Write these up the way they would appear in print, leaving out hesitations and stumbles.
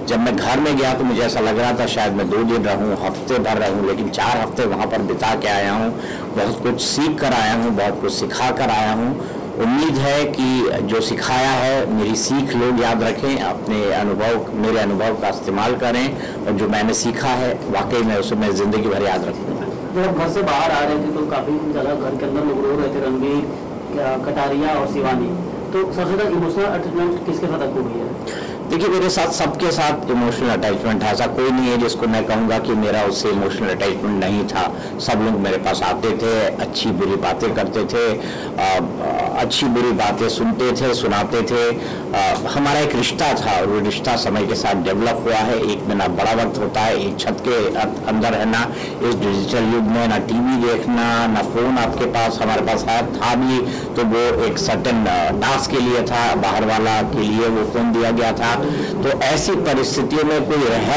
जब मैं घर में गया तो मुझे ऐसा लग रहा था शायद मैं 2 दिन रहूं, हफ्ते भर रहूं, लेकिन 4 हफ्ते वहां पर बिता के आया हूं। बहुत कुछ सीख कर आया हूं, बहुत कुछ सिखा कर आया हूं। उम्मीद है कि जो सिखाया है मेरी सीख लोग याद रखें, अपने अनुभव, मेरे अनुभव का इस्तेमाल करें, और जो मैंने सीखा है वाकई में उसे मैं ज़िंदगी भर याद रखूँगा। जब आप घर से बाहर आ रहे थे तो काफ़ी ज़्यादा घर के अंदर लोग रो रहे थे, रणवीर, कटारिया और शिवानी, तो सबसे ज़्यादा इमोशनल अटैचमेंट किसके साथ आपको हुई है? देखिए, मेरे साथ सबके साथ इमोशनल अटैचमेंट है। ऐसा कोई नहीं है जिसको मैं कहूँगा कि मेरा उससे इमोशनल अटैचमेंट नहीं था। सब लोग मेरे पास आते थे, अच्छी बुरी बातें करते थे, अच्छी बुरी बातें सुनते थे, सुनाते थे। हमारा एक रिश्ता था और वो रिश्ता समय के साथ डेवलप हुआ है। एक में ना बड़ा वक्त होता है, एक छत के अंदर रहना इस डिजिटल युग में, ना टीवी देखना, ना फ़ोन आपके पास, हमारे पास था भी तो वो एक सर्टेन टास्क के लिए था, बाहर वाला के लिए वो फ़ोन दिया गया था। तो ऐसी परिस्थितियों में कोई रह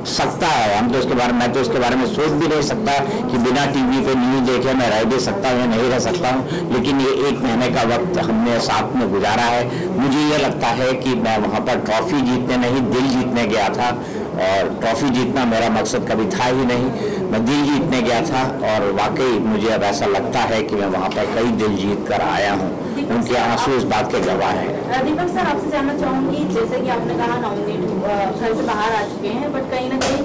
सकता है, हम तो इसके बारे में, मैं तो इसके बारे में सोच भी नहीं सकता कि बिना टीवी पे न्यूज़ देखे मैं रह भी सकता हूँ या नहीं रह सकता हूँ। लेकिन ये 1 महीने का वक्त हमने साथ में गुजारा है। मुझे ये लगता है कि मैं वहाँ पर ट्रॉफी जीतने नहीं, दिल जीतने गया था, और ट्रॉफी जीतना मेरा मकसद कभी था ही नहीं, मैं दिल जीतने गया था। और वाकई मुझे अब ऐसा लगता है कि मैं वहाँ पर कई दिल जीत कर आया हूँ। उनके आंसू इस बात के गवाह हैं। दीपक सर, आपसे जानना चाहूँगी, जैसे कि आपने कहा नॉमिनेट घर से बाहर आ चुके हैं, बट कहीं ना कहीं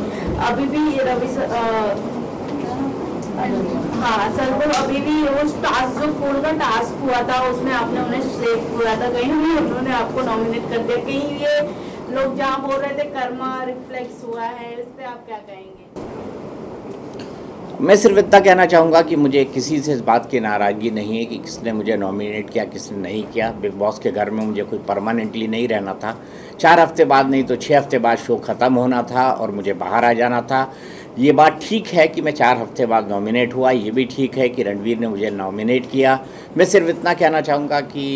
अभी भी रवि हाँ सर, वो अभी भी वो टास्क, जो फूल का टास्क हुआ था उसमें आपने उन्हें सेव किया था, कहीं ना कहीं उन्होंने आपको नॉमिनेट कर दिया। कहीं ये लोग जहाँ बोल रहे थे कर्मा रिफ्लेक्स हुआ है, इस पे आप क्या कहेंगे? मैं सिर्फ इतना कहना चाहूँगा कि मुझे किसी से इस बात की नाराज़गी नहीं है कि किसने मुझे नॉमिनेट किया, किसने नहीं किया। बिग बॉस के घर में मुझे कोई परमानेंटली नहीं रहना था। 4 हफ्ते बाद नहीं तो 6 हफ्ते बाद शो ख़त्म होना था और मुझे बाहर आ जाना था। ये बात ठीक है कि मैं 4 हफ्ते बाद नॉमिनेट हुआ, ये भी ठीक है कि रणवीर ने मुझे नॉमिनेट किया। मैं सिर्फ इतना कहना चाहूँगा कि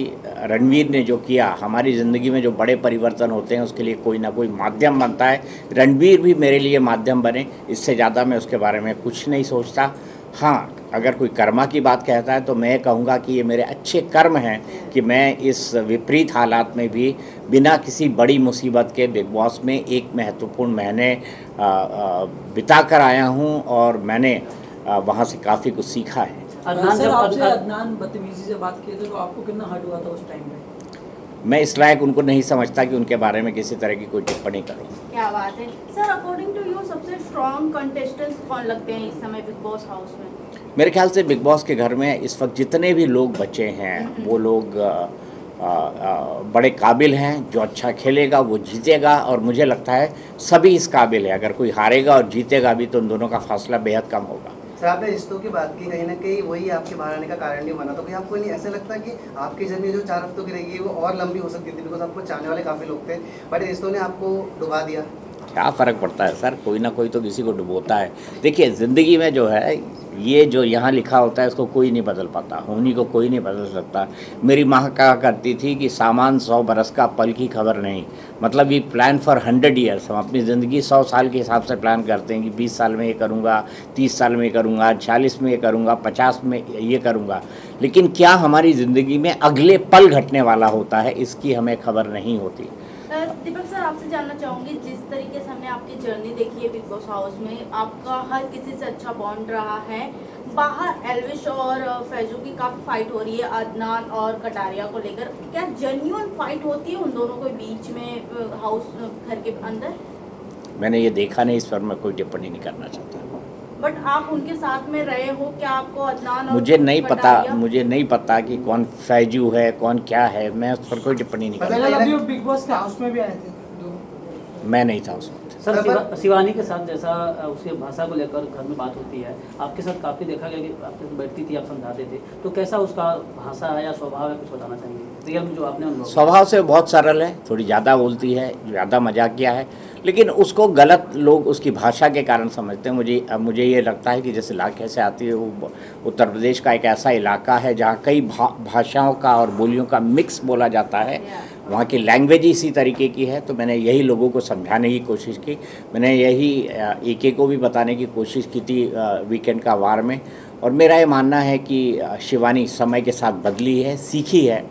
रणवीर ने जो किया, हमारी ज़िंदगी में जो बड़े परिवर्तन होते हैं उसके लिए कोई ना कोई माध्यम बनता है। रणवीर भी मेरे लिए माध्यम बने, इससे ज़्यादा मैं उसके बारे में कुछ नहीं सोचता। हाँ, अगर कोई कर्मा की बात कहता है तो मैं कहूँगा कि ये मेरे अच्छे कर्म हैं कि मैं इस विपरीत हालात में भी बिना किसी बड़ी मुसीबत के बिग बॉस में एक महत्वपूर्ण महीने बिता कर आया हूँ, और मैंने वहाँ से काफ़ी कुछ सीखा है। अदनान बदतमीजी से बात किए थे तो आपको कितना हर्ट हुआ था उस टाइम में? मैं इस लायक उनको नहीं समझता कि उनके बारे में किसी तरह की कोई टिप्पणी करूं। क्या बात है सर, अकॉर्डिंग टू यू सबसे स्ट्रॉन्ग कंटेस्टेंट्स कौन लगते हैं इस समय बिग बॉस हाउस में? मेरे ख्याल से बिग बॉस के घर में इस वक्त जितने भी लोग बचे हैं वो लोग बड़े काबिल हैं। जो अच्छा खेलेगा वो जीतेगा, और मुझे लगता है सभी इस काबिल है। अगर कोई हारेगा और जीतेगा भी तो उन दोनों का फासला बेहद कम होगा। सर, आपने रिश्तों की बात की, कहीं ना कहीं वही आपके बाहर आने का कारण नहीं बना, तो कहीं आपको नहीं ऐसा लगता कि आपकी जर्नी जो 4 हफ्तों की रही है वो और लंबी हो सकती थी, बिकॉज आपको चाहने वाले काफ़ी लोग थे, बट रिश्तों ने आपको डुबा दिया? क्या फ़र्क पड़ता है सर, कोई ना कोई तो किसी को डुबोता है। देखिए, ज़िंदगी में जो है, ये जो यहाँ लिखा होता है इसको कोई नहीं बदल पाता, होनी को कोई नहीं बदल सकता। मेरी माँ कहा करती थी कि सामान 100 बरस का, पल की खबर नहीं। मतलब वी प्लान फॉर 100 ईयर्स। हम अपनी ज़िंदगी 100 साल के हिसाब से प्लान करते हैं कि 20 साल में ये करूँगा, 30 साल में ये करूँगा, 40 में ये करूँगा, 50 में ये करूँगा। लेकिन क्या हमारी ज़िंदगी में अगले पल घटने वाला होता है, इसकी हमें खबर नहीं होती। दीपक सर, आपसे जानना चाहूँगी, जिस तरीके से हमने आपकी जर्नी देखी है बिग बॉस हाउस में, आपका हर किसी से अच्छा बॉन्ड रहा है। बाहर एल्विश और फैजू की काफ़ी फाइट हो रही है अदनान और कटारिया को लेकर, क्या जेन्युइन फाइट होती है उन दोनों के बीच में हाउस, घर के अंदर? मैंने ये देखा नहीं, इस पर मैं कोई टिप्पणी नहीं करना चाहता। बट आप उनके साथ में रहे हो, क्या आपको अदनान और मुझे नहीं पता कि कौन फैजू है, कौन क्या है। मैं उस पर कोई टिप्पणी नहीं करता। बिग बॉस के हाउस में भी आए थे? मैं नहीं था उसमें। सर, शिवानी के साथ जैसा उसके भाषा को लेकर घर में बात होती है, आपके साथ काफ़ी देखा गया कि आपके साथ बैठती थी, आप समझाते थे, तो कैसा उसका भाषा है या स्वभाव है, कुछ बताना चाहेंगे रियल में जो आपने अनुभव? स्वभाव से बहुत सरल है, थोड़ी ज़्यादा बोलती है, ज़्यादा मजाकिया है, लेकिन उसको गलत लोग उसकी भाषा के कारण समझते हैं। मुझे ये लगता है कि जिस इलाके से आती है वो उत्तर प्रदेश का एक ऐसा इलाका है जहाँ कई भाषाओं का और बोलियों का मिक्स बोला जाता है। वहाँ की लैंग्वेज इसी तरीके की है। तो मैंने यही लोगों को समझाने की कोशिश की, मैंने यही AK को भी बताने की कोशिश की थी वीकेंड का वार में। और मेरा ये मानना है कि शिवानी समय के साथ बदली है, सीखी है,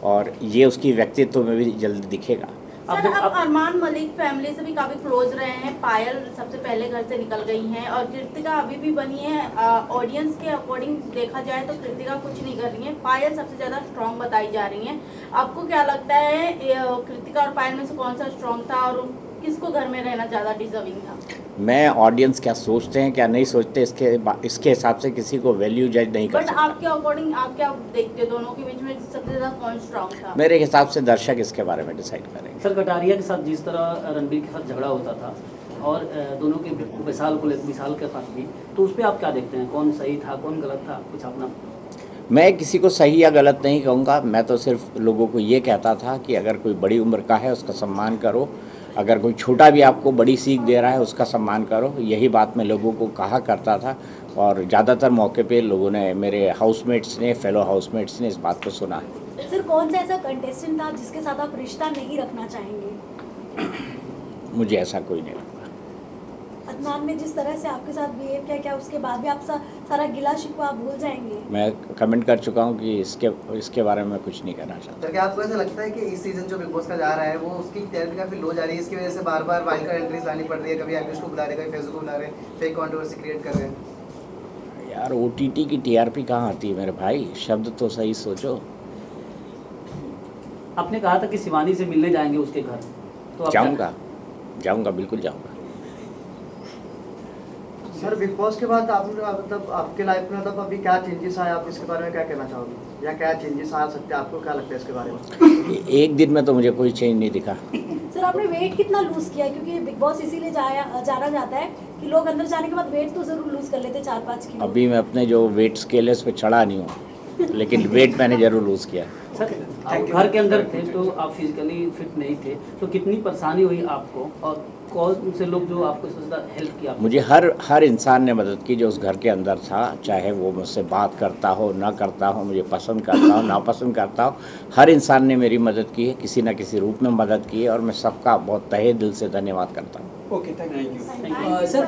और ये उसकी व्यक्तित्व में भी जल्द दिखेगा। सर अब अरमान मलिक फैमिली से भी काफी क्लोज रहे हैं, पायल सबसे पहले घर से निकल गई हैं और कृतिका अभी भी बनी है। ऑडियंस के अकॉर्डिंग देखा जाए तो कृतिका कुछ नहीं कर रही है, पायल सबसे ज्यादा स्ट्रांग बताई जा रही है। आपको क्या लगता है कृतिका और पायल में से कौन सा स्ट्रांग था और किसको घर में रहना ज्यादा डिजर्विंग था? मैं ऑडियंस क्या सोचते हैं क्या नहीं सोचते इसके हिसाब से किसी को वैल्यू जज नहीं कर सकता। आपके अकॉर्डिंग आप क्या देखते हो दोनों के बीच में सबसे ज्यादा कौन स्ट्रांग था? मेरे हिसाब से दर्शक इसके बारे में डिसाइड करेंगे। सर कटारिया के साथ जिस तरह रणबीर के साथ झगड़ा होता था और दोनों के विशाल के साथ भी, तो उस पर आप क्या देखते हैं, कौन सही था कौन गलत था? कुछ अपना। मैं किसी को सही या गलत नहीं कहूँगा, मैं तो सिर्फ लोगों को ये कहता था कि अगर कोई बड़ी उम्र का है उसका सम्मान करो, अगर कोई छोटा भी आपको बड़ी सीख दे रहा है उसका सम्मान करो। यही बात मैं लोगों को कहा करता था और ज़्यादातर मौके पे लोगों ने, मेरे हाउसमेट्स ने, फेलो हाउसमेट्स ने इस बात को सुना है। सर कौन सा ऐसा कंटेस्टेंट था जिसके साथ आप रिश्ता नहीं रखना चाहेंगे? मुझे ऐसा कोई नहीं लगता। अदनान ने जिस तरह से आपके साथ बिहेव किया, क्या उसके बाद भी आप सारा गिला शिकवा आप भूल जाएंगे? मैं कमेंट कर चुका हूँ कि इसके बारे में कुछ नहीं कहना चाहता। तो क्या आपको ऐसा लगता है कि इस सीजन जो बिग बॉस का जा रहा है वो उसकी टीआरपी काफी लो जा रही है, इसकी वजह से बार बार वाइल्ड कार्ड एंट्रीज लानी पड़ रही है, कभी एल्विश को बुला रहे हैं, कभी फैजू को बुला रहे हैं, फेक कंट्रोवर्सी क्रिएट कर रहे हैं? यार OTT की टीआरपी कहाँ आती है मेरे भाई, शब्द तो सही सोचो। आपने कहा था कि शिवानी से मिलने जाएंगे उसके घर, तो जाऊँगा बिल्कुल जाऊँगा। सर बिग बॉस के बाद आपने मतलब आपके लाइफ में मतलब अभी क्या चेंजेस आए, आप इसके बारे में क्या कहना चाहोगे, या क्या चेंजेस आ सकते हैं, आपको क्या लगता है इसके बारे में? एक दिन में तो मुझे कोई चेंज नहीं दिखा। सर आपने वेट कितना लूज किया, क्योंकि बिग बॉस इसीलिए जाना जाता है कि लोग अंदर जाने के बाद वेट तो जरूर लूज कर लेते 4-5 किलो। अभी मैं अपने जो वेट स्केल है उस पर चढ़ा नहीं हूँ, लेकिन वेट मैंने जरूर लूज किया। सर आप घर के अंदर थे तो आप फिजिकली फिट नहीं थे, तो कितनी परेशानी हुई आपको और कौन से लोग जो आपको सबसे ज़्यादा हेल्प किया? मुझे हर इंसान ने मदद की जो उस घर के अंदर था, चाहे वो मुझसे बात करता हो ना करता हो, मुझे पसंद करता हो नापसंद करता हो, हर इंसान ने मेरी मदद की है, किसी न किसी रूप में मदद की है और मैं सबका बहुत तहे दिल से धन्यवाद करता हूँ। Okay, thank you. Thank you. Sir